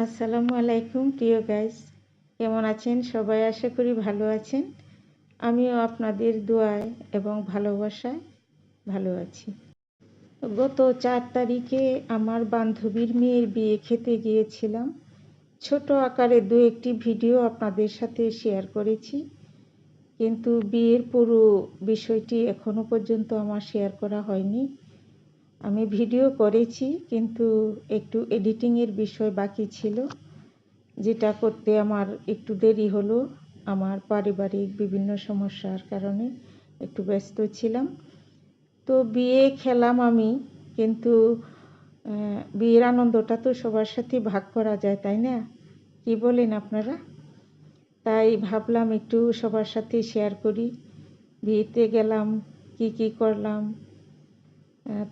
আসসালামু আলাইকুম প্রিয় গাইস, কেমন আছেন সবাই? আশা করি ভালো আছেন। আমিও আপনাদের দোয়ায় এবং ভালোবাসায় ভালো আছি। গত 4 তারিখে আমার বান্ধবীর মেয়ের বিয়ে খেতে গিয়েছিলাম। ছোট আকারে 2-1টি ভিডিও আপনাদের সাথে শেয়ার করেছি, কিন্তু বিয়ের পুরো বিষয়টি এখনো পর্যন্ত আমার শেয়ার করা হয়নি। আমি ভিডিও করেছি, কিন্তু একটু এডিটিংয়ের বিষয় বাকি ছিল, যেটা করতে আমার একটু দেরি হলো। আমার পারিবারিক বিভিন্ন সমস্যার কারণে একটু ব্যস্ত ছিলাম। তো বিয়ে খেলাম আমি, কিন্তু বিয়ের আনন্দটা তো সবার সাথে ভাগ করা যায়, তাই না? কি বলেন আপনারা? তাই ভাবলাম একটু সবার সাথে শেয়ার করি। বিয়েতে গেলাম, কি করলাম,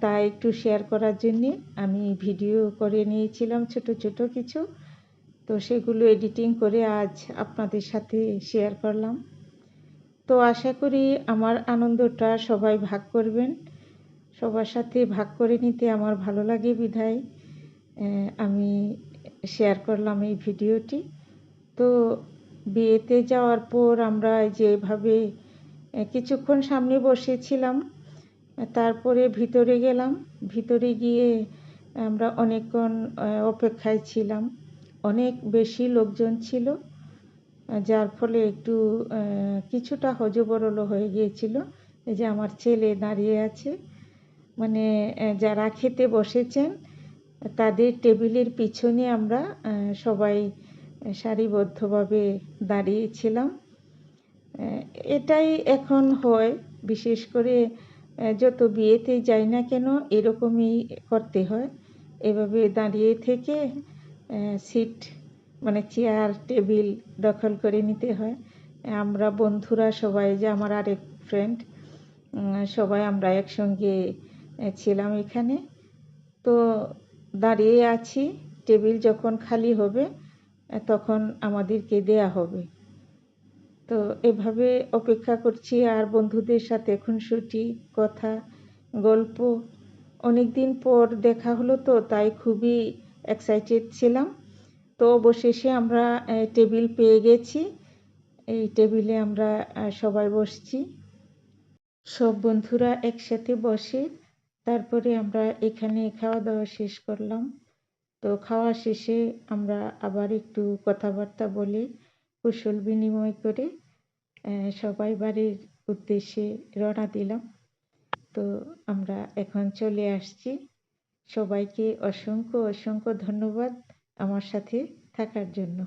তা একটু শেয়ার করার জন্যে আমি ভিডিও করে নিয়েছিলাম ছোট ছোট কিছু। তো সেগুলো এডিটিং করে আজ আপনাদের সাথে শেয়ার করলাম। তো আশা করি আমার আনন্দটা সবাই ভাগ করবেন। সবার সাথে ভাগ করে নিতে আমার ভালো লাগে বিধায় আমি শেয়ার করলাম এই ভিডিওটি। তো বিয়েতে যাওয়ার পর আমরা যেভাবে কিছুক্ষণ সামনে বসেছিলাম, তারপরে ভিতরে গেলাম। ভিতরে গিয়ে আমরা অনেকক্ষণ অপেক্ষায় ছিলাম। অনেক বেশি লোকজন ছিল, যার ফলে একটু কিছুটা হযবরল হয়ে গিয়েছিল। এই যে আমার ছেলে দাঁড়িয়ে আছে, মানে যারা খেতে বসেছেন তাদের টেবিলের পিছনে আমরা সবাই সারিবদ্ধভাবে দাঁড়িয়েছিলাম। এটাই এখন হয়, বিশেষ করে যত বিয়েতেই যাই না কেন এরকমই করতে হয়। এভাবে দাঁড়িয়ে থেকে সিট, মানে চেয়ার টেবিল দখল করে নিতে হয়। আমরা বন্ধুরা সবাই, যে আমার আরেক ফ্রেন্ড, সবাই আমরা একসঙ্গে ছিলাম এখানে। তো দাঁড়িয়ে আছি, টেবিল যখন খালি হবে তখন আমাদেরকে দেয়া হবে। তো এভাবে অপেক্ষা করছি, আর বন্ধুদের সাথে খুনসুটি, কথা, গল্প, অনেক দিন পর দেখা হলো, তো তাই খুবই এক্সাইটেড ছিলাম। তো অবশেষে আমরা টেবিল পেয়ে গেছি। এই টেবিলে আমরা সবাই বসছি, সব বন্ধুরা একসাথে বসে। তারপরে আমরা এখানে খাওয়া দাওয়া শেষ করলাম। তো খাওয়া শেষে আমরা আবার একটু কথাবার্তা বলে কুশল বিনিময় করে সবাই বাড়ির উদ্দেশ্যে রওনা দিলাম। তো আমরা এখন চলে আসছি। সবাইকে অসংখ্য অসংখ্য ধন্যবাদ আমার সাথে থাকার জন্য।